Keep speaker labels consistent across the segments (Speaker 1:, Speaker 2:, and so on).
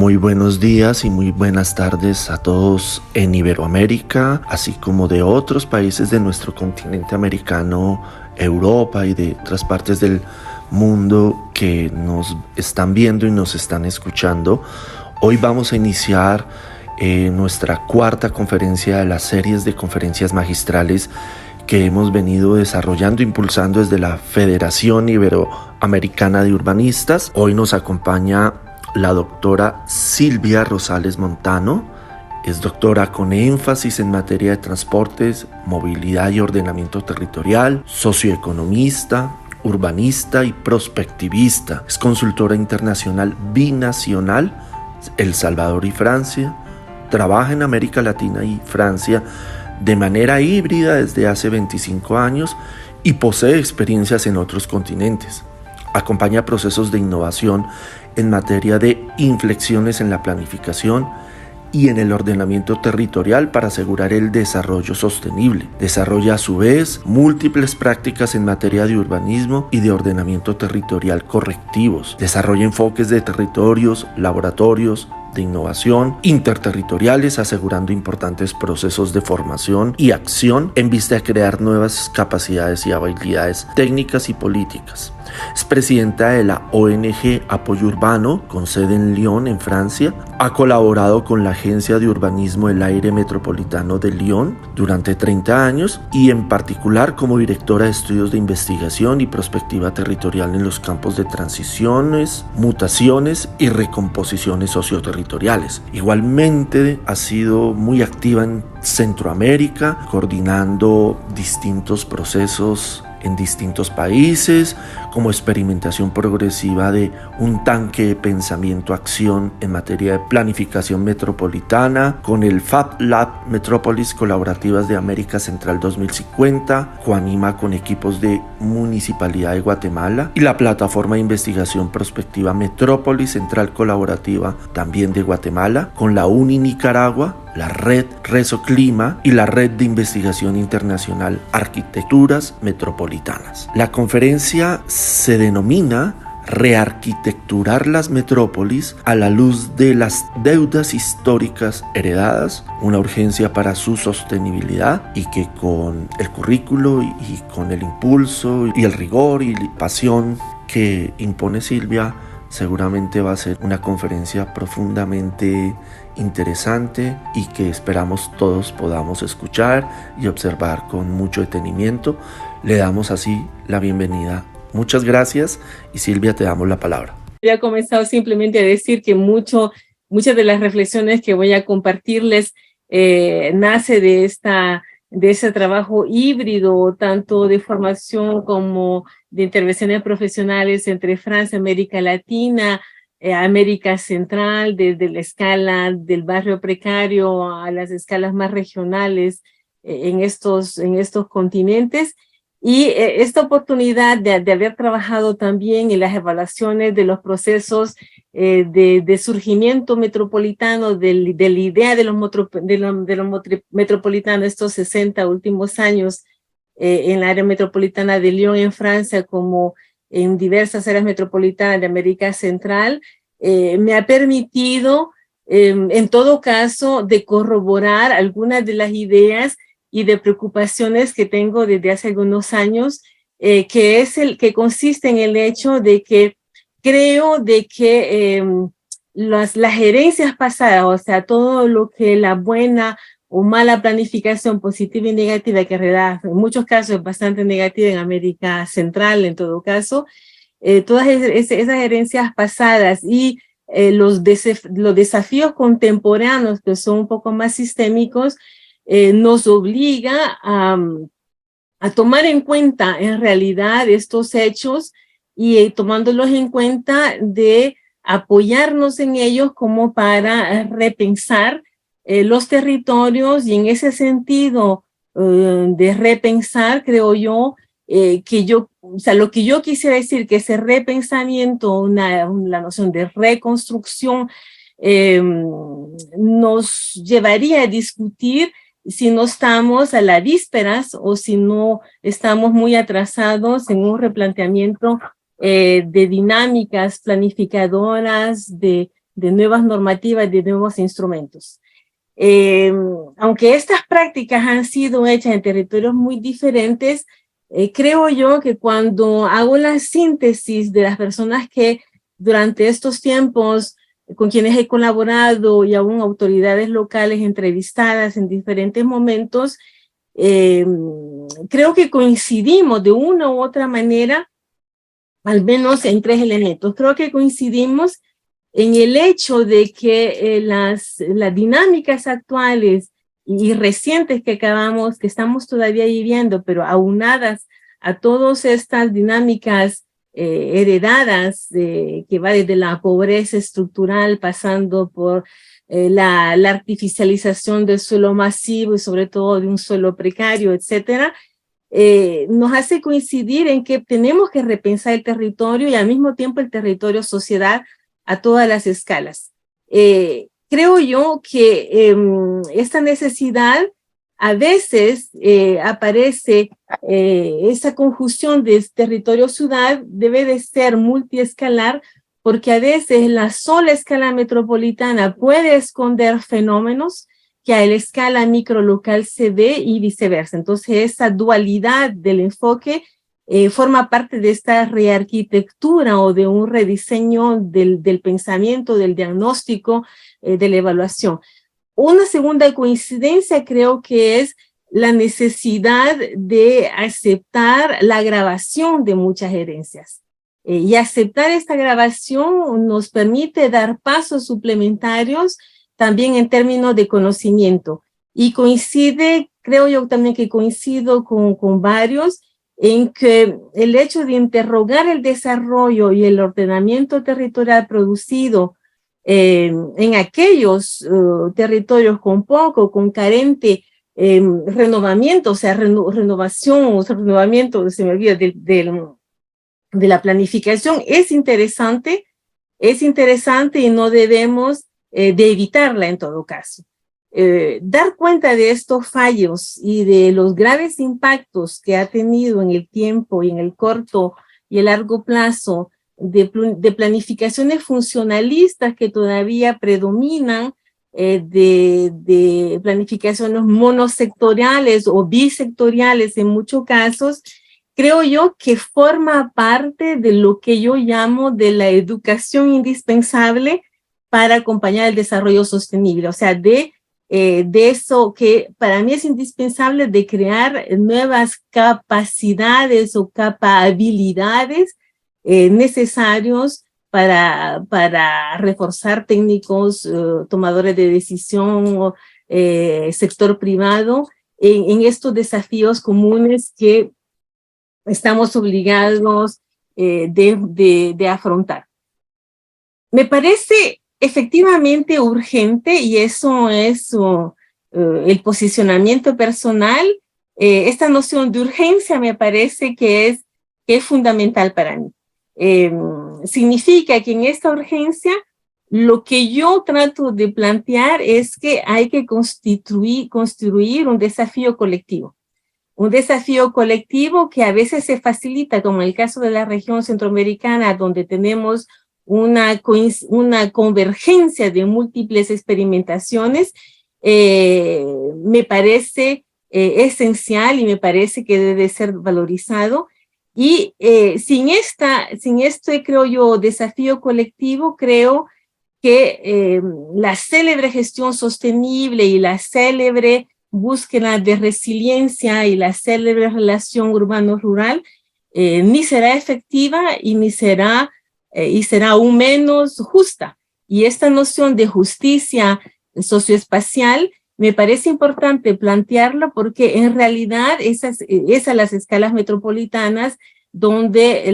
Speaker 1: Muy buenos días y muy buenas tardes a todos en Iberoamérica, así como de otros países de nuestro continente americano, Europa y de otras partes del mundo que nos están viendo y nos están escuchando. Hoy vamos a iniciar nuestra cuarta conferencia de las series de conferencias magistrales que hemos venido desarrollando, impulsando desde la Federación Iberoamericana de Urbanistas. Hoy nos acompaña la doctora Silvia Rosales Montano. Es doctora con énfasis en materia de transportes, movilidad y ordenamiento territorial, socioeconomista, urbanista y prospectivista. Es consultora internacional binacional, El Salvador y Francia. Trabaja en América Latina y Francia de manera híbrida desde hace 25 años y posee experiencias en otros continentes. Acompaña procesos de innovación en materia de inflexiones en la planificación y en el ordenamiento territorial para asegurar el desarrollo sostenible. Desarrolla a su vez múltiples prácticas en materia de urbanismo y de ordenamiento territorial correctivos. Desarrolla enfoques de territorios, laboratorios, de innovación interterritoriales, asegurando importantes procesos de formación y acción en vista de crear nuevas capacidades y habilidades técnicas y políticas. Es presidenta de la ONG Apoyo Urbano, con sede en Lyon, en Francia. Ha colaborado con la Agencia de Urbanismo del Aire Metropolitano de Lyon durante 30 años y en particular como directora de estudios de investigación y prospectiva territorial en los campos de transiciones, mutaciones y recomposiciones socioterritoriales. Igualmente ha sido muy activa en Centroamérica, coordinando distintos procesos en distintos países, como experimentación progresiva de un tanque de pensamiento-acción en materia de planificación metropolitana, con el Fab Lab Metrópolis Colaborativas de América Central 2050, coanima con equipos de Municipalidad de Guatemala, y la plataforma de investigación prospectiva Metrópolis Central Colaborativa, también de Guatemala, con la UNI Nicaragua, la red Resoclima y la red de investigación internacional Arquitecturas Metropolitanas. La conferencia se denomina Rearquitecturar las metrópolis a la luz de las deudas históricas heredadas, una urgencia para su sostenibilidad, y que con el currículo y con el impulso y el rigor y pasión que impone Silvia, seguramente va a ser una conferencia profundamente interesante y que esperamos todos podamos escuchar y observar con mucho detenimiento. Le damos así la bienvenida. Muchas gracias y Silvia, te damos la palabra.
Speaker 2: Ya he comenzado simplemente a decir que muchas de las reflexiones que voy a compartirles nace de ese trabajo híbrido, tanto de formación como de intervenciones profesionales entre Francia, América Latina, América Central, desde la escala del barrio precario a las escalas más regionales en estos continentes. Y esta oportunidad de haber trabajado también en las evaluaciones de los procesos de surgimiento metropolitano, de la idea de los metropolitanos estos 60 últimos años en la área metropolitana de Lyon en Francia, como en diversas áreas metropolitanas de América Central, me ha permitido, en todo caso, de corroborar algunas de las ideas y de preocupaciones que tengo desde hace algunos años, que consiste en el hecho de que creo de que las herencias pasadas, o sea, todo lo que la buena o mala planificación positiva y negativa, que en muchos casos es bastante negativa en América Central, en todo caso, todas esas herencias pasadas y los desafíos contemporáneos que son un poco más sistémicos, nos obliga a tomar en cuenta en realidad estos hechos y tomándolos en cuenta de apoyarnos en ellos como para repensar los territorios, y en ese sentido de repensar, creo yo, lo que yo quisiera decir, que ese repensamiento, la noción de reconstrucción, nos llevaría a discutir si no estamos a las vísperas o si no estamos muy atrasados en un replanteamiento de dinámicas planificadoras, de de nuevas normativas, de nuevos instrumentos. Aunque estas prácticas han sido hechas en territorios muy diferentes, creo yo que cuando hago la síntesis de las personas que durante estos tiempos con quienes he colaborado y aún autoridades locales entrevistadas en diferentes momentos, creo que coincidimos de una u otra manera, al menos en 3 elementos. Creo que coincidimos en el hecho de que las dinámicas actuales y recientes que estamos todavía viviendo, pero aunadas a todas estas dinámicas heredadas, que va desde la pobreza estructural, pasando por la artificialización del suelo masivo y sobre todo de un suelo precario, etcétera, nos hace coincidir en que tenemos que repensar el territorio y al mismo tiempo el territorio sociedad a todas las escalas. Creo yo que esta necesidad a veces aparece, esa conjunción de territorio-ciudad debe de ser multiescalar, porque a veces la sola escala metropolitana puede esconder fenómenos que a la escala microlocal se ve y viceversa. Entonces, esa dualidad del enfoque forma parte de esta rearquitectura o de un rediseño del pensamiento, del diagnóstico, de la evaluación. Una segunda coincidencia creo que es la necesidad de aceptar la grabación de muchas herencias. Y aceptar esta grabación nos permite dar pasos suplementarios también en términos de conocimiento. Y coincide, creo yo también que coincido con varios, en que el hecho de interrogar el desarrollo y el ordenamiento territorial producido en aquellos territorios con poco, con carente renovamiento, o sea, renovamiento, se me olvida, de la planificación, es interesante y no debemos de evitarla en todo caso. Dar cuenta de estos fallos y de los graves impactos que ha tenido en el tiempo y en el corto y el largo plazo de planificaciones funcionalistas que todavía predominan, de planificaciones monosectoriales o bisectoriales en muchos casos, creo yo que forma parte de lo que yo llamo de la educación indispensable para acompañar el desarrollo sostenible, o sea, de eso que para mí es indispensable, de crear nuevas capacidades o habilidades necesarios para reforzar técnicos, tomadores de decisión, sector privado, en estos desafíos comunes que estamos obligados de afrontar. Me parece efectivamente urgente, y eso es el posicionamiento personal, esta noción de urgencia me parece que es fundamental para mí. Significa que en esta urgencia lo que yo trato de plantear es que hay que construir un desafío colectivo. Un desafío colectivo que a veces se facilita, como en el caso de la región centroamericana, donde tenemos una convergencia de múltiples experimentaciones, me parece esencial y me parece que debe ser valorizado. Y sin este, creo yo, desafío colectivo, creo que la célebre gestión sostenible y la célebre búsqueda de resiliencia y la célebre relación urbano-rural ni será efectiva y será aún menos justa. Y esta noción de justicia socioespacial me parece importante plantearlo, porque en realidad es a las escalas metropolitanas donde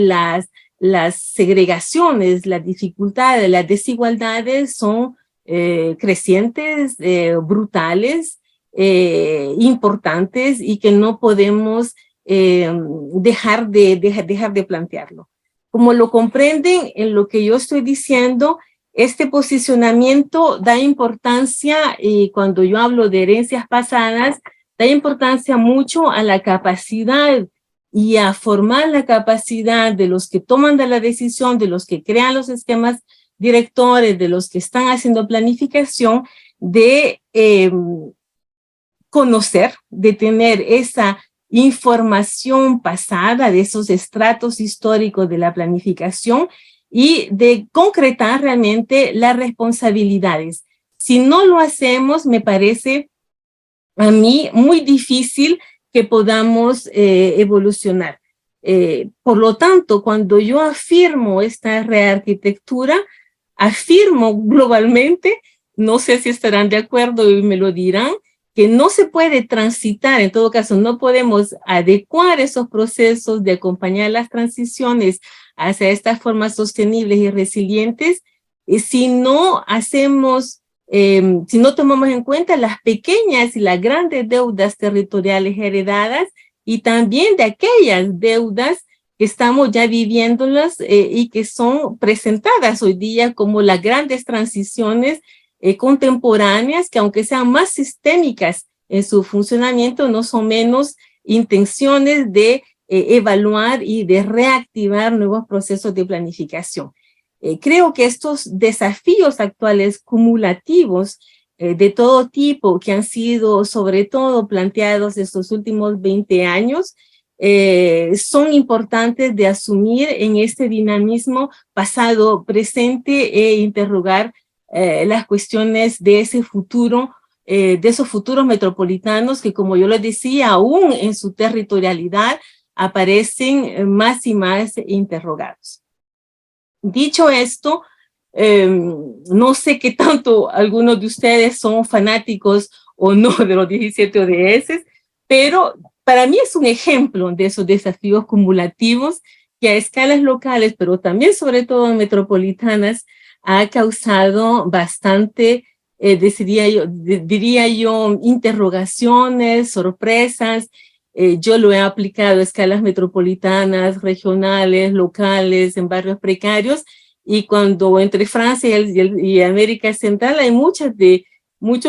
Speaker 2: las segregaciones, las dificultades, las desigualdades son crecientes, brutales, importantes, y que no podemos dejar de plantearlo. Como lo comprenden en lo que yo estoy diciendo, este posicionamiento da importancia, y cuando yo hablo de herencias pasadas, da importancia mucho a la capacidad y a formar la capacidad de los que toman la decisión, de los que crean los esquemas directores, de los que están haciendo planificación, de conocer, de tener esa información pasada de esos estratos históricos de la planificación y de concretar realmente las responsabilidades. Si no lo hacemos, me parece a mí muy difícil que podamos evolucionar. Por lo tanto, cuando yo afirmo esta rearquitectura, afirmo globalmente, no sé si estarán de acuerdo y me lo dirán, que no se puede transitar, en todo caso, no podemos adecuar esos procesos de acompañar las transiciones hacia estas formas sostenibles y resilientes si no hacemos, si no tomamos en cuenta las pequeñas y las grandes deudas territoriales heredadas y también de aquellas deudas que estamos ya viviéndolas y que son presentadas hoy día como las grandes transiciones contemporáneas, que aunque sean más sistémicas en su funcionamiento, no son menos intenciones de evaluar y de reactivar nuevos procesos de planificación. Creo que estos desafíos actuales cumulativos de todo tipo que han sido sobre todo planteados estos últimos 20 años son importantes de asumir en este dinamismo pasado, presente e interrogar las cuestiones de ese futuro, de esos futuros metropolitanos que, como yo les decía, aún en su territorialidad aparecen más y más interrogados. Dicho esto, no sé qué tanto algunos de ustedes son fanáticos o no de los 17 ODS, pero para mí es un ejemplo de esos desafíos cumulativos que a escalas locales, pero también sobre todo metropolitanas, ha causado bastante, diría yo, interrogaciones, sorpresas. Yo lo he aplicado a escalas metropolitanas, regionales, locales, en barrios precarios, y cuando entre Francia y América Central hay muchos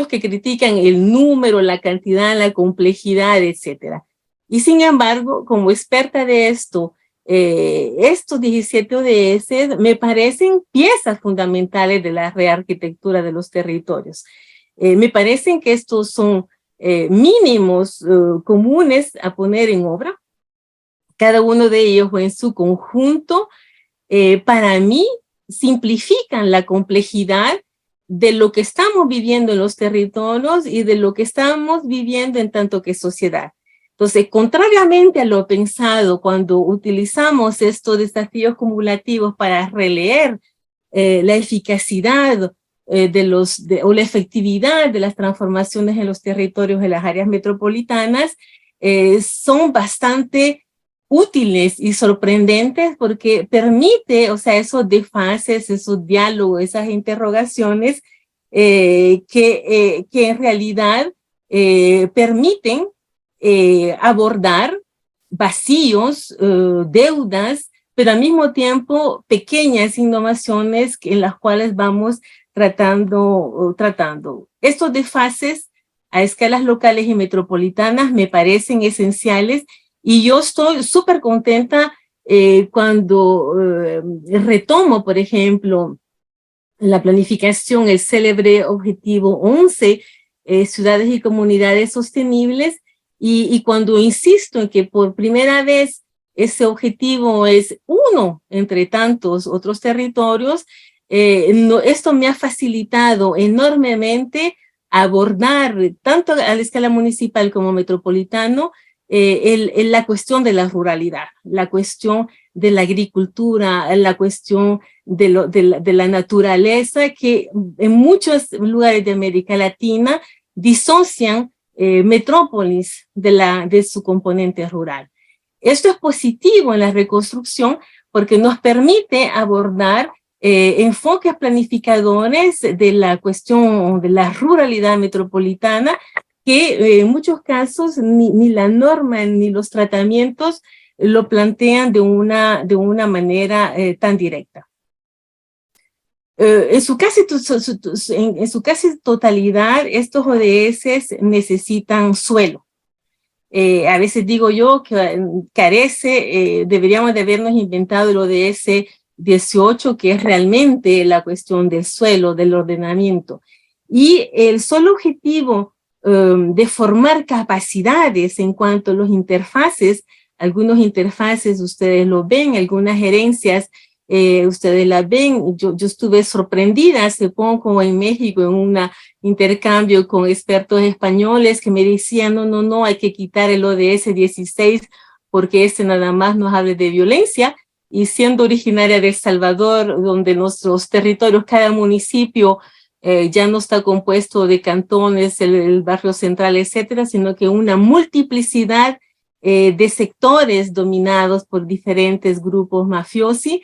Speaker 2: que critican el número, la cantidad, la complejidad, etcétera. Y sin embargo, como experta de esto, estos 17 ODS me parecen piezas fundamentales de la rearquitectura de los territorios. Me parecen que estos son mínimos comunes a poner en obra. Cada uno de ellos o en su conjunto, para mí, simplifican la complejidad de lo que estamos viviendo en los territorios y de lo que estamos viviendo en tanto que sociedad. Entonces, contrariamente a lo pensado cuando utilizamos estos desafíos cumulativos para releer la eficacidad o la efectividad de las transformaciones en los territorios, en las áreas metropolitanas, son bastante útiles y sorprendentes porque permite, o sea, esos desfases, esos diálogos, esas interrogaciones que en realidad permiten abordar vacíos, deudas, pero al mismo tiempo pequeñas innovaciones en las cuales vamos tratando. Estos desfases a escalas locales y metropolitanas me parecen esenciales y yo estoy súper contenta cuando retomo, por ejemplo, la planificación, el célebre objetivo 11, ciudades y comunidades sostenibles, y cuando insisto en que por primera vez ese objetivo es uno entre tantos otros territorios, esto me ha facilitado enormemente abordar tanto a la escala municipal como metropolitano la cuestión de la ruralidad, la cuestión de la agricultura, la cuestión de la naturaleza que en muchos lugares de América Latina disocian metrópolis de su componente rural. Esto es positivo en la reconstrucción porque nos permite abordar enfoques planificadores de la cuestión de la ruralidad metropolitana que en muchos casos ni la norma ni los tratamientos lo plantean de una manera tan directa. En su casi totalidad, estos ODS necesitan suelo. A veces digo yo que deberíamos de habernos inventado el ODS 18, que es realmente la cuestión del suelo, del ordenamiento. Y el solo objetivo de formar capacidades en cuanto a los interfaces, algunos interfaces ustedes lo ven, algunas gerencias ustedes la ven. Yo estuve sorprendida hace poco en México en un intercambio con expertos españoles que me decían, no, hay que quitar el ODS 16 porque este nada más nos habla de violencia. Y siendo originaria de El Salvador, donde nuestros territorios, cada municipio ya no está compuesto de cantones, el barrio central, etcétera, sino que una multiplicidad de sectores dominados por diferentes grupos mafiosi.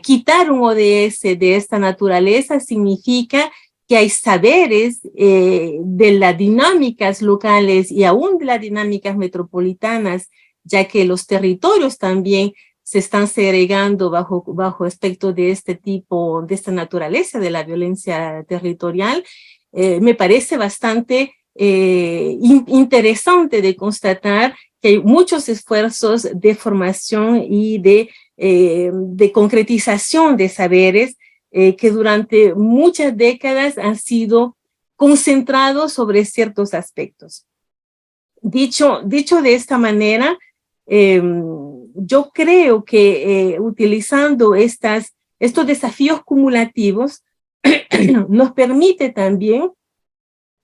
Speaker 2: Quitar un ODS de esta naturaleza significa que hay saberes de las dinámicas locales y aún de las dinámicas metropolitanas, ya que los territorios también se están segregando bajo aspectos de este tipo, de esta naturaleza de la violencia territorial. Me parece bastante interesante de constatar que hay muchos esfuerzos de formación y de concretización de saberes que durante muchas décadas han sido concentrados sobre ciertos aspectos. Dicho de esta manera, yo creo que utilizando estos desafíos cumulativos nos permite también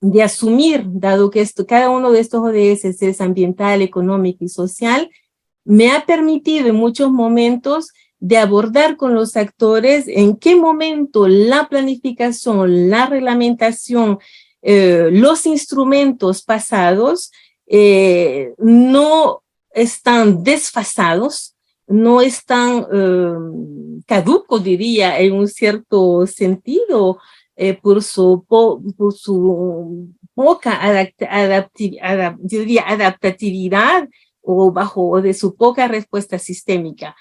Speaker 2: de asumir, dado que cada uno de estos ODS es ambiental, económico y social, me ha permitido en muchos momentos de abordar con los actores en qué momento la planificación, la reglamentación, los instrumentos pasados no están desfasados, no están caducos, diría, en un cierto sentido, por su poca adaptatividad o de su poca respuesta sistémica.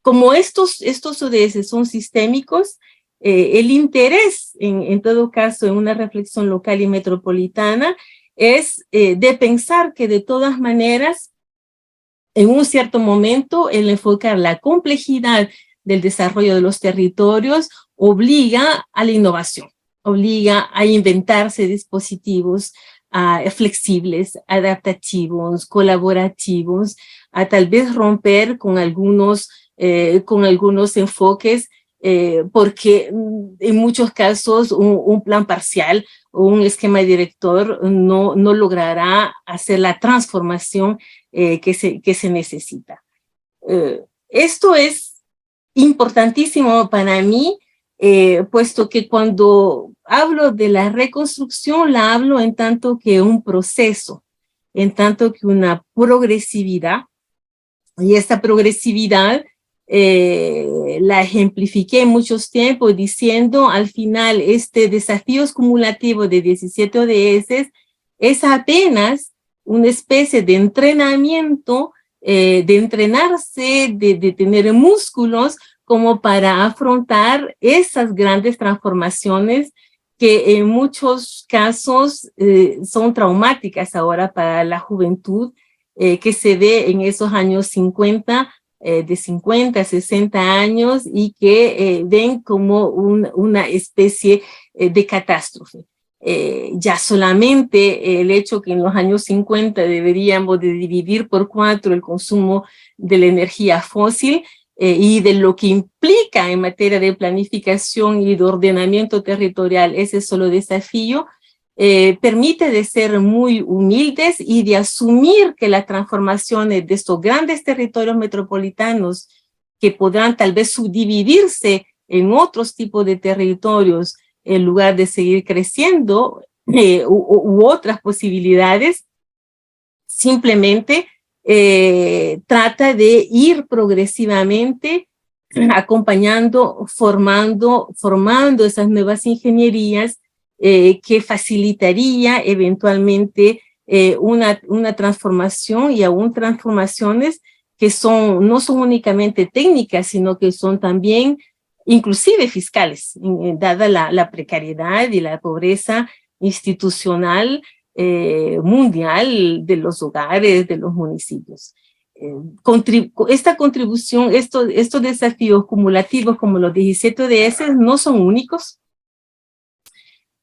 Speaker 2: Como estos ODS son sistémicos, el interés, en todo caso, en una reflexión local y metropolitana, es de pensar que de todas maneras, en un cierto momento, el enfocar la complejidad del desarrollo de los territorios obliga a la innovación, obliga a inventarse dispositivos flexibles, adaptativos, colaborativos, a tal vez romper con algunos enfoques, porque en muchos casos un plan parcial o un esquema director no logrará hacer la transformación que se necesita. Esto es importantísimo para mí, puesto que cuando hablo de la reconstrucción, la hablo en tanto que un proceso, en tanto que una progresividad, y esta progresividad la ejemplifiqué en muchos tiempos diciendo al final este desafío cumulativo de 17 ODS es apenas una especie de entrenamiento, de entrenarse, de tener músculos como para afrontar esas grandes transformaciones que en muchos casos son traumáticas ahora para la juventud, que se ve en esos años 50, de 50 a 60 años y que ven como una especie de catástrofe. Ya solamente el hecho que en los años 50 deberíamos de dividir por 4 el consumo de la energía fósil y de lo que implica en materia de planificación y de ordenamiento territorial ese solo desafío, permite de ser muy humildes y de asumir que las transformaciones de estos grandes territorios metropolitanos que podrán tal vez subdividirse en otros tipos de territorios en lugar de seguir creciendo u otras posibilidades, simplemente trata de ir progresivamente acompañando, formando esas nuevas ingenierías que facilitaría eventualmente una transformación y aún transformaciones que no son únicamente técnicas, sino que son también inclusive fiscales, dada la precariedad y la pobreza institucional mundial de los hogares, de los municipios. esta contribución, estos desafíos cumulativos como los 17 ODS no son únicos.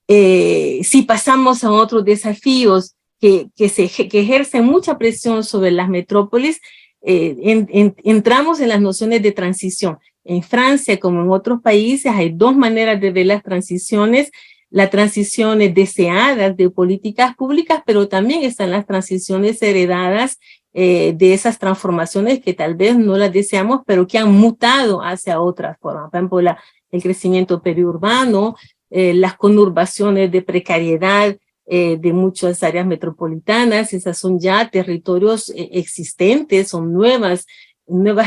Speaker 2: Si pasamos a otros desafíos que ejercen mucha presión sobre las metrópolis, entramos en las nociones de transición. En Francia, como en otros países, hay dos maneras de ver las transiciones. Las transiciones deseadas de políticas públicas, pero también están las transiciones heredadas de esas transformaciones que tal vez no las deseamos, pero que han mutado hacia otras formas. Por ejemplo, el crecimiento periurbano, las conurbaciones de precariedad de muchas áreas metropolitanas, esas son ya territorios existentes, son nuevas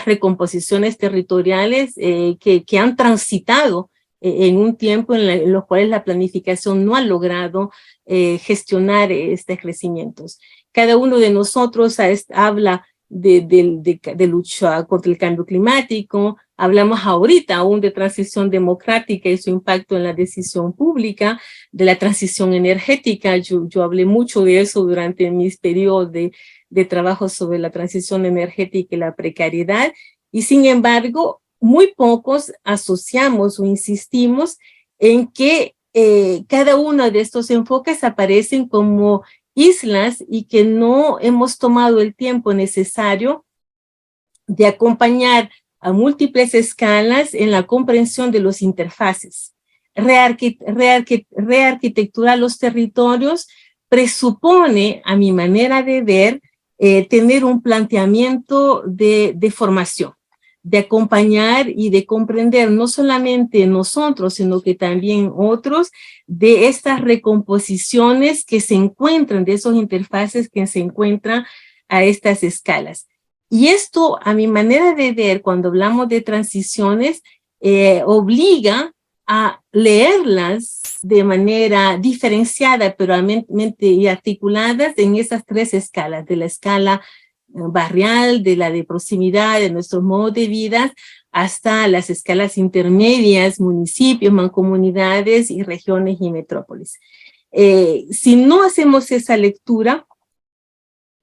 Speaker 2: recomposiciones territoriales que han transitado en un tiempo en los cuales la planificación no ha logrado gestionar estos crecimientos. Cada uno de nosotros habla de lucha contra el cambio climático, hablamos ahorita aún de transición democrática y su impacto en la decisión pública, de la transición energética. Yo hablé mucho de eso durante mis periodos de trabajo sobre la transición energética y la precariedad, y sin embargo, muy pocos asociamos o insistimos en que cada uno de estos enfoques aparecen como islas y que no hemos tomado el tiempo necesario de acompañar a múltiples escalas en la comprensión de los interfaces. Rearquitecturar los territorios presupone, a mi manera de ver, tener un planteamiento de formación, de acompañar y de comprender no solamente nosotros, sino que también otros, de estas recomposiciones que se encuentran, de esos interfaces que se encuentran a estas escalas. Y esto, a mi manera de ver, cuando hablamos de transiciones, obliga a leerlas de manera diferenciada, pero y articuladas en esas tres escalas, de la escala barrial, de la de proximidad, de nuestros modos de vida, hasta las escalas intermedias, municipios, mancomunidades y regiones y metrópolis. Si no hacemos esa lectura,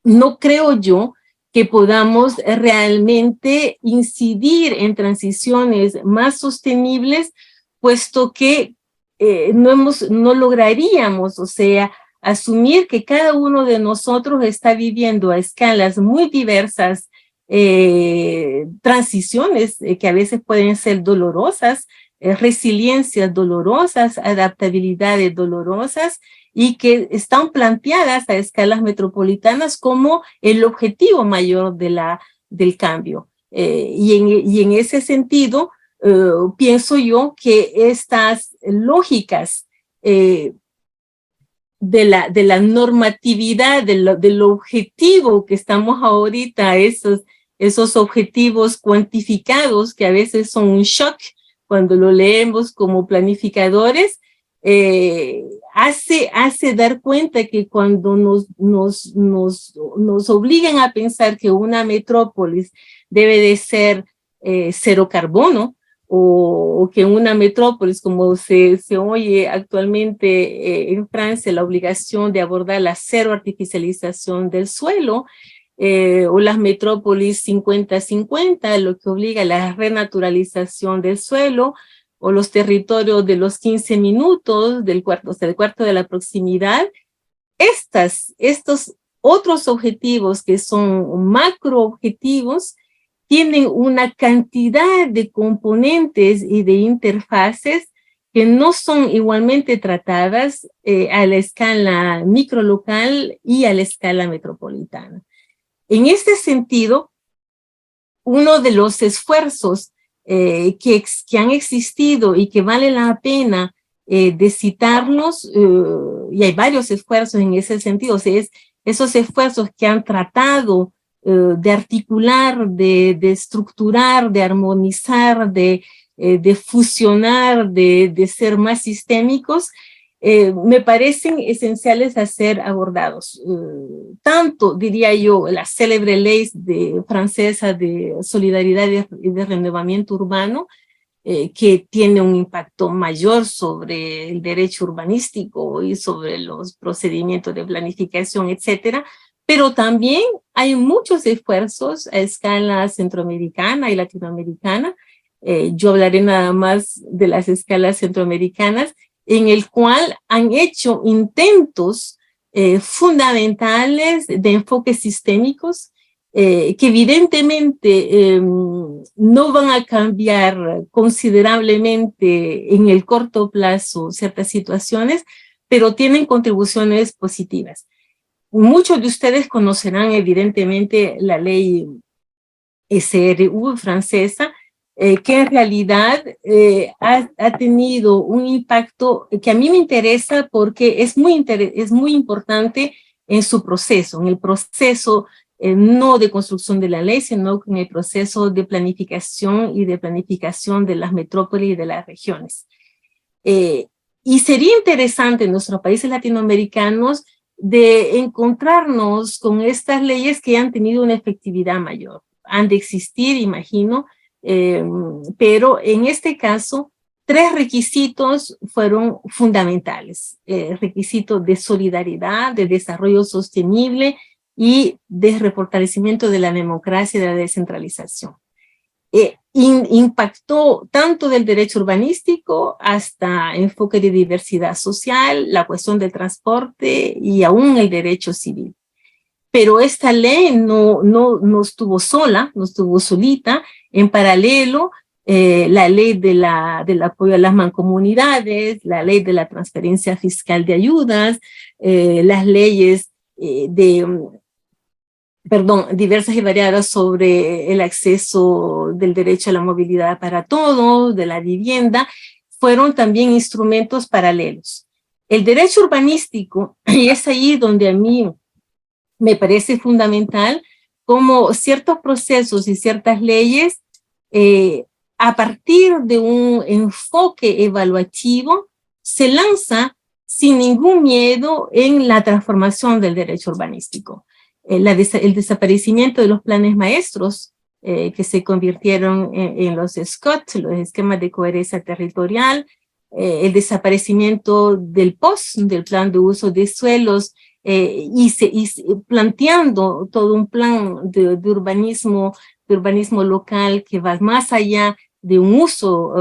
Speaker 2: no creo yo que podamos realmente incidir en transiciones más sostenibles, puesto que no lograríamos, o sea, asumir que cada uno de nosotros está viviendo a escalas muy diversas transiciones que a veces pueden ser dolorosas, resiliencias dolorosas, adaptabilidades dolorosas, y que están planteadas a escalas metropolitanas como el objetivo mayor del cambio. Y en ese sentido, pienso yo que estas lógicas de la normatividad, del objetivo que estamos ahorita, esos objetivos cuantificados que a veces son un shock cuando lo leemos como planificadores, hace dar cuenta que cuando nos obligan a pensar que una metrópolis debe de ser cero carbono, o que una metrópolis, como se oye actualmente en Francia, la obligación de abordar la cero artificialización del suelo, o las metrópolis 50-50, lo que obliga a la renaturalización del suelo, o los territorios de los 15 minutos, del cuarto de la proximidad. Estos otros objetivos que son macroobjetivos tienen una cantidad de componentes y de interfaces que no son igualmente tratadas a la escala microlocal y a la escala metropolitana. En este sentido, uno de los esfuerzos que han existido y que vale la pena de citarlos, y hay varios esfuerzos en ese sentido, o sea, esos esfuerzos que han tratado de articular, de estructurar, de armonizar, de fusionar, de ser más sistémicos, me parecen esenciales a ser abordados. Tanto, diría yo, la célebre ley francesa de solidaridad y de renovamiento urbano, que tiene un impacto mayor sobre el derecho urbanístico y sobre los procedimientos de planificación, etcétera, pero también hay muchos esfuerzos a escala centroamericana y latinoamericana. Yo hablaré nada más de las escalas centroamericanas, en el cual han hecho intentos fundamentales de enfoques sistémicos que evidentemente no van a cambiar considerablemente en el corto plazo ciertas situaciones, pero tienen contribuciones positivas. Muchos de ustedes conocerán evidentemente la ley SRU francesa, que en realidad ha tenido un impacto que a mí me interesa porque es muy importante en su proceso, en el proceso no de construcción de la ley, sino en el proceso de planificación y de planificación de las metrópolis y de las regiones. Y sería interesante en nuestros países latinoamericanos de encontrarnos con estas leyes que han tenido una efectividad mayor. Han de existir, imagino, pero en este caso, 3 requisitos fueron fundamentales. Requisitos de solidaridad, de desarrollo sostenible y de refortalecimiento de la democracia y de la descentralización. Impactó tanto del derecho urbanístico hasta enfoque de diversidad social, la cuestión del transporte y aún el derecho civil. Pero esta ley no estuvo sola, no estuvo solita. En paralelo, la ley del apoyo a las mancomunidades, la ley de la transferencia fiscal de ayudas, las leyes diversas y variadas sobre el acceso del derecho a la movilidad para todos, de la vivienda, fueron también instrumentos paralelos. El derecho urbanístico, y es ahí donde a mí me parece fundamental, como ciertos procesos y ciertas leyes, a partir de un enfoque evaluativo, se lanza sin ningún miedo en la transformación del derecho urbanístico. El desaparecimiento de los planes maestros que se convirtieron en los SCOT, los esquemas de coherencia territorial, el desaparecimiento del POS, del plan de uso de suelos, y planteando todo un plan de urbanismo local que va más allá de un uso,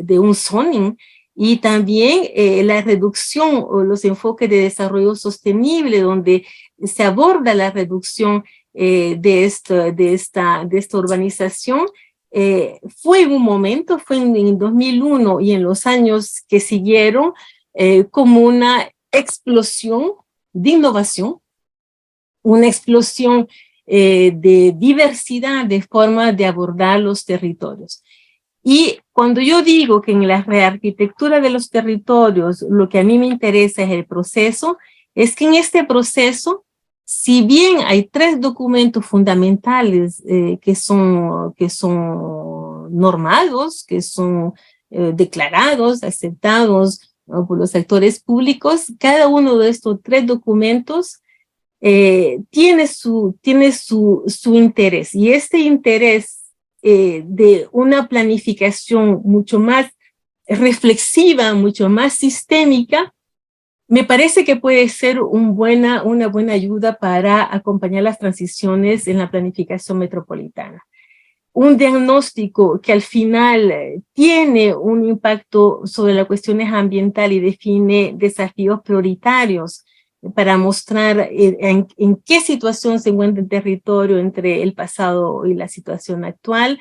Speaker 2: de un zoning, y también la reducción o los enfoques de desarrollo sostenible, donde se aborda la reducción de esta urbanización. Fue en un momento, fue en 2001 y en los años que siguieron, como una explosión de innovación, una explosión de diversidad de formas de abordar los territorios. Y cuando yo digo que en la rearquitectura de los territorios lo que a mí me interesa es el proceso, es que en este proceso, si bien hay 3 documentos fundamentales que son normados, que son declarados, aceptados, ¿no?, por los actores públicos, cada uno de estos 3 documentos tiene su interés, y este interés de una planificación mucho más reflexiva, mucho más sistémica, me parece que puede ser una buena ayuda para acompañar las transiciones en la planificación metropolitana. Un diagnóstico que al final tiene un impacto sobre las cuestiones ambientales y define desafíos prioritarios para mostrar en qué situación se encuentra el territorio entre el pasado y la situación actual.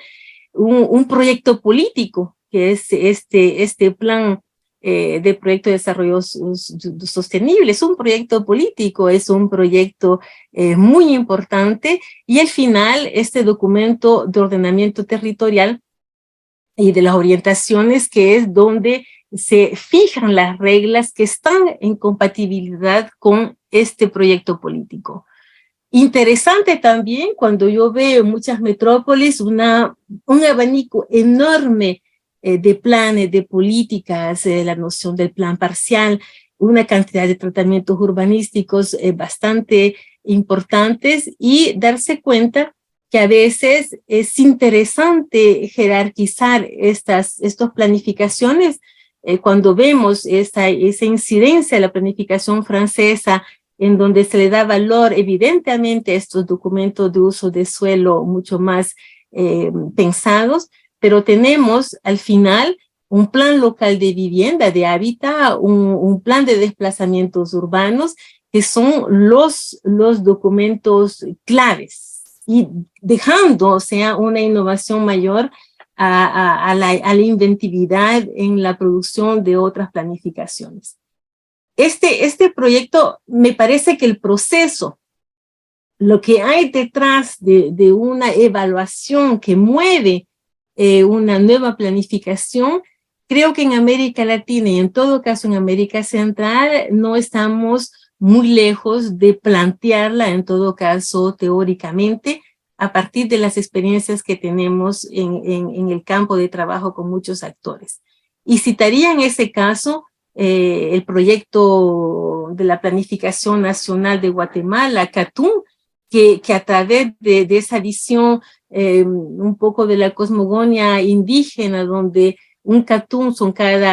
Speaker 2: Un proyecto político, que es este plan de proyecto de desarrollo sostenible. Es un proyecto político, es un proyecto muy importante, y al final este documento de ordenamiento territorial y de las orientaciones, que es donde se fijan las reglas que están en compatibilidad con este proyecto político. Interesante también cuando yo veo en muchas metrópolis un abanico enorme de planes, de políticas, la noción del plan parcial, una cantidad de tratamientos urbanísticos bastante importantes, y darse cuenta que a veces es interesante jerarquizar estas planificaciones. Cuando vemos esa incidencia de la planificación francesa en donde se le da valor evidentemente a estos documentos de uso de suelo mucho más pensados, pero tenemos al final un plan local de vivienda, de hábitat, un plan de desplazamientos urbanos, que son los documentos claves, y dejando, o sea, una innovación mayor a la inventividad en la producción de otras planificaciones. Este proyecto, me parece que el proceso, lo que hay detrás de una evaluación que mueve una nueva planificación, creo que en América Latina y en todo caso en América Central no estamos muy lejos de plantearla, en todo caso teóricamente, a partir de las experiencias que tenemos en el campo de trabajo con muchos actores. Y citaría en ese caso el proyecto de la Planificación Nacional de Guatemala, CATUM, que a través de esa visión un poco de la cosmogonía indígena, donde un CATUM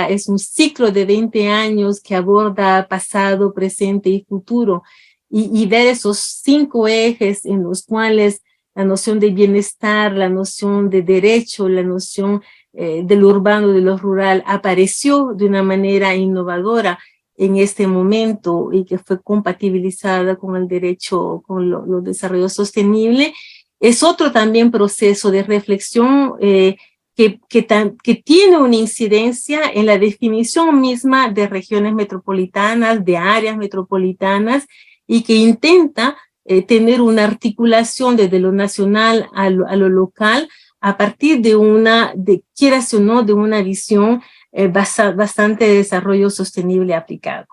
Speaker 2: es un ciclo de 20 años que aborda pasado, presente y futuro, y ver esos 5 ejes en los cuales la noción de bienestar, la noción de derecho, la noción de lo urbano, de lo rural, apareció de una manera innovadora en este momento y que fue compatibilizada con el derecho, con los desarrollos sostenibles, es otro también proceso de reflexión que tiene una incidencia en la definición misma de regiones metropolitanas, de áreas metropolitanas, y que intenta tener una articulación desde lo nacional a lo local a partir quieras o no, de una visión bastante de desarrollo sostenible aplicado.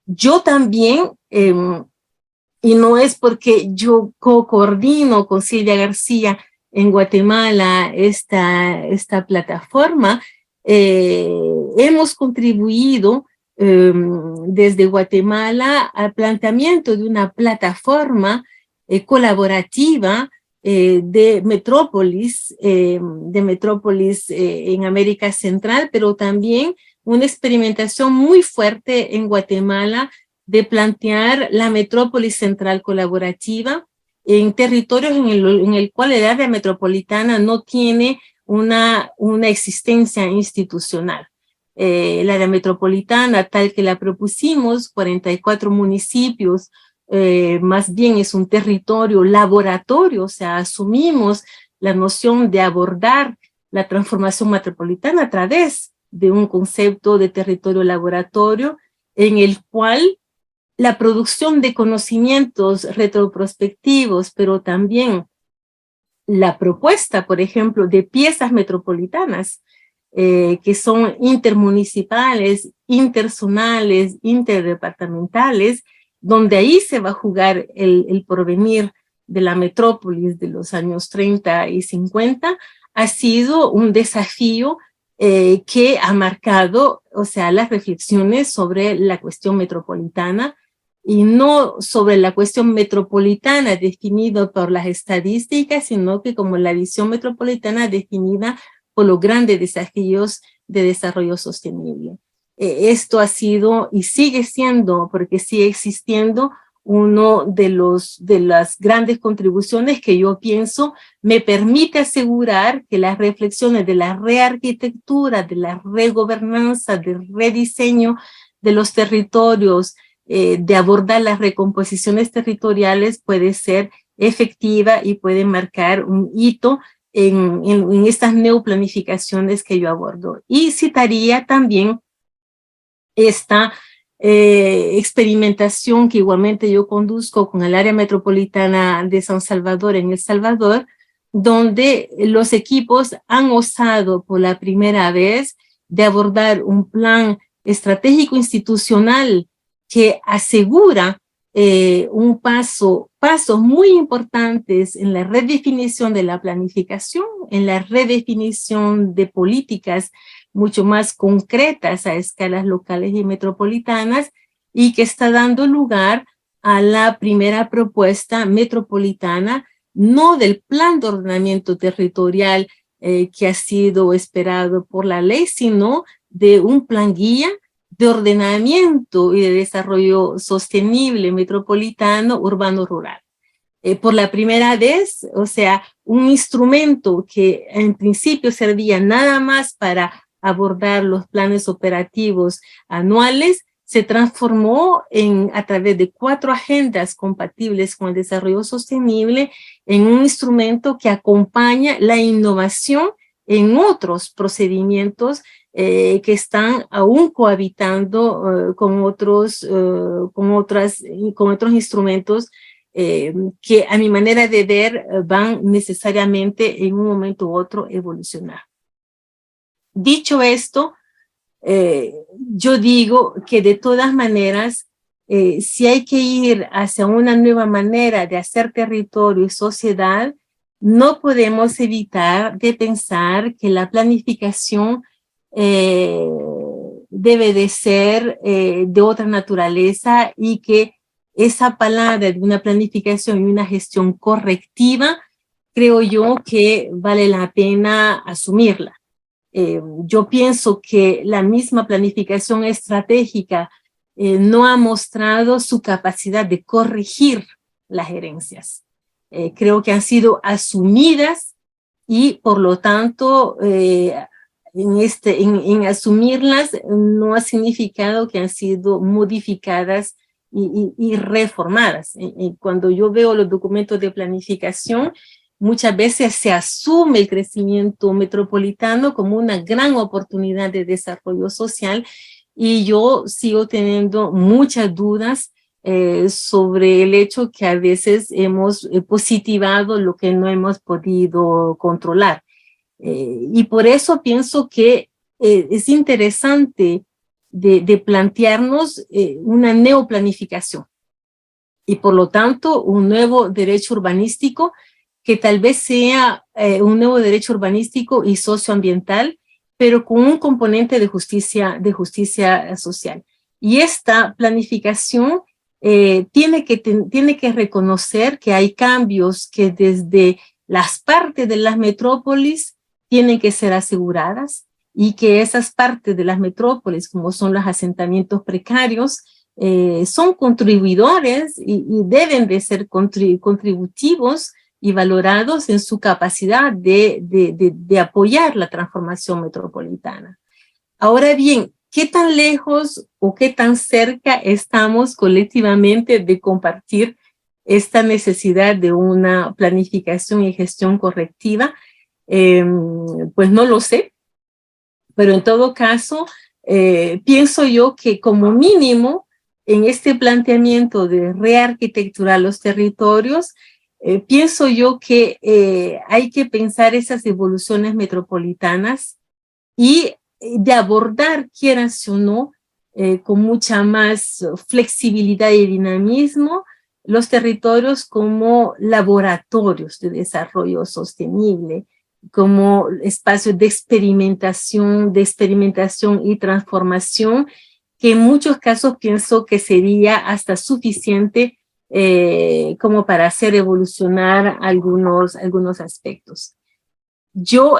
Speaker 2: Yo también, y no es porque yo coordino con Silvia García en Guatemala esta plataforma, hemos contribuido desde Guatemala al planteamiento de una plataforma colaborativa de metrópolis en América Central, pero también una experimentación muy fuerte en Guatemala de plantear la metrópolis central colaborativa en territorios en el cual el área metropolitana no tiene una existencia institucional. La área metropolitana, tal que la propusimos, 44 municipios, más bien es un territorio laboratorio, o sea, asumimos la noción de abordar la transformación metropolitana a través de un concepto de territorio laboratorio en el cual la producción de conocimientos retroprospectivos, pero también la propuesta, por ejemplo, de piezas metropolitanas, que son intermunicipales, interzonales, interdepartamentales, donde ahí se va a jugar el porvenir de la metrópolis de los años 30 y 50, ha sido un desafío que ha marcado, o sea, las reflexiones sobre la cuestión metropolitana, y no sobre la cuestión metropolitana definida por las estadísticas, sino que como la visión metropolitana definida por los grandes desafíos de desarrollo sostenible. Esto ha sido y sigue siendo, porque sigue existiendo, uno de las grandes contribuciones que yo pienso me permite asegurar que las reflexiones de la rearquitectura, de la regobernanza, del rediseño de los territorios, de abordar las recomposiciones territoriales puede ser efectiva y puede marcar un hito en estas neoplanificaciones que yo abordo. Y citaría también esta experimentación que igualmente yo conduzco con el área metropolitana de San Salvador en El Salvador, donde los equipos han osado por la primera vez de abordar un plan estratégico institucional que asegura pasos muy importantes en la redefinición de la planificación, en la redefinición de políticas mucho más concretas a escalas locales y metropolitanas, y que está dando lugar a la primera propuesta metropolitana, no del plan de ordenamiento territorial que ha sido esperado por la ley, sino de un plan guía de ordenamiento y de desarrollo sostenible metropolitano urbano-rural. Por la primera vez, o sea, un instrumento que en principio servía nada más para abordar los planes operativos anuales, se transformó a través de 4 agendas compatibles con el desarrollo sostenible en un instrumento que acompaña la innovación en otros procedimientos que están aún cohabitando con otros instrumentos que a mi manera de ver van necesariamente en un momento u otro evolucionar. Dicho esto, yo digo que de todas maneras, si hay que ir hacia una nueva manera de hacer territorio y sociedad, no podemos evitar de pensar que la planificación debe de ser de otra naturaleza y que esa palabra de una planificación y una gestión correctiva, creo yo que vale la pena asumirla. Yo pienso que la misma planificación estratégica no ha mostrado su capacidad de corregir las gerencias. Creo que han sido asumidas y por lo tanto en asumirlas no ha significado que han sido modificadas y reformadas. Cuando yo veo los documentos de planificación, muchas veces se asume el crecimiento metropolitano como una gran oportunidad de desarrollo social y yo sigo teniendo muchas dudas sobre el hecho que a veces hemos positivado lo que no hemos podido controlar. Y por eso pienso que es interesante de plantearnos una neoplanificación y por lo tanto un nuevo derecho urbanístico que tal vez sea un nuevo derecho urbanístico y socioambiental, pero con un componente de justicia social. Y esta planificación tiene que reconocer que hay cambios que desde las partes de las metrópolis tienen que ser aseguradas y que esas partes de las metrópolis, como son los asentamientos precarios, son contribuidores y deben de ser contributivos y valorados en su capacidad de apoyar la transformación metropolitana. Ahora bien, ¿qué tan lejos o qué tan cerca estamos colectivamente de compartir esta necesidad de una planificación y gestión correctiva? Pues no lo sé, pero en todo caso, pienso yo que como mínimo en este planteamiento de rearquitecturar los territorios, pienso yo que hay que pensar esas evoluciones metropolitanas y de abordar, quieras o no, con mucha más flexibilidad y dinamismo, los territorios como laboratorios de desarrollo sostenible, como espacios de experimentación y transformación, que en muchos casos pienso que sería hasta suficiente como para hacer evolucionar algunos aspectos. Yo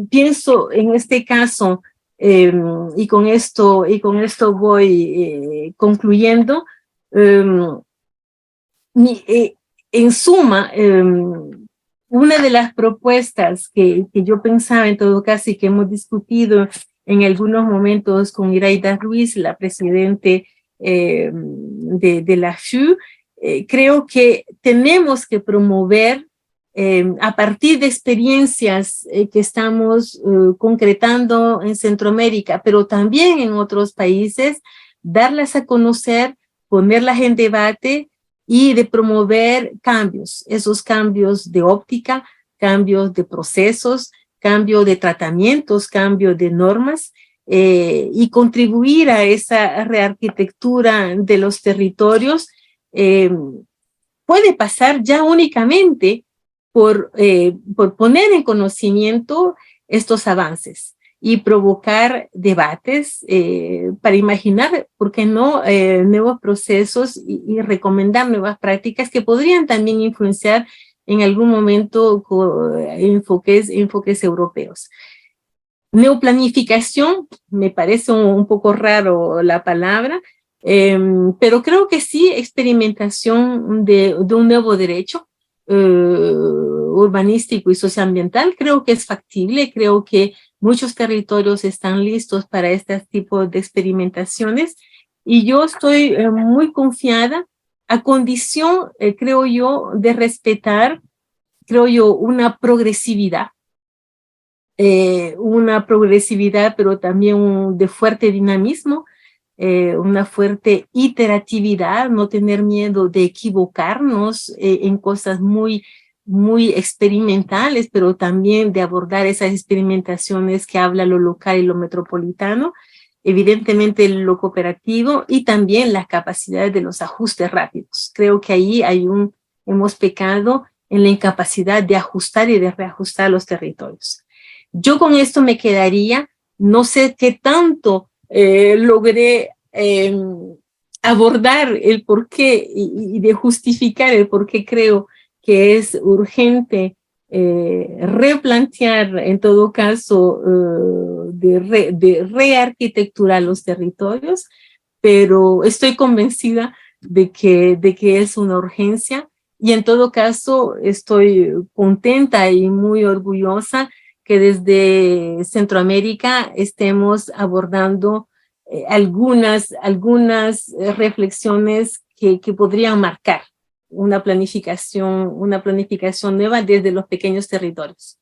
Speaker 2: pienso en este caso, y con esto voy concluyendo, en suma, una de las propuestas que yo pensaba en todo caso y que hemos discutido en algunos momentos con Iraida Ruiz, la presidente de la FU, creo que tenemos que promover a partir de experiencias que estamos concretando en Centroamérica, pero también en otros países, darlas a conocer, ponerlas en debate y de promover cambios, esos cambios de óptica, cambios de procesos, cambio de tratamientos, cambio de normas, y contribuir a esa rearquitectura de los territorios puede pasar ya únicamente por poner en conocimiento estos avances y provocar debates para imaginar, ¿por qué no?, nuevos procesos y recomendar nuevas prácticas que podrían también influenciar en algún momento enfoques europeos. Neoplanificación, me parece un poco raro la palabra, pero creo que sí, experimentación de un nuevo derecho urbanístico y socioambiental, creo que es factible, creo que muchos territorios están listos para este tipo de experimentaciones y yo estoy muy confiada a condición, creo yo, de respetar, creo yo, una progresividad, pero también de fuerte dinamismo, una fuerte iteratividad, no tener miedo de equivocarnos en cosas muy experimentales, pero también de abordar esas experimentaciones que habla lo local y lo metropolitano, evidentemente lo cooperativo y también las capacidades de los ajustes rápidos. Creo que ahí hemos pecado en la incapacidad de ajustar y de reajustar los territorios. Yo con esto me quedaría, no sé qué tanto logré abordar el porqué y de justificar el por qué creo que es urgente replantear, en todo caso, de rearquitecturar los territorios, pero estoy convencida de que es una urgencia y en todo caso estoy contenta y muy orgullosa que desde Centroamérica estemos abordando algunas reflexiones que podrían marcar una planificación nueva desde los pequeños territorios.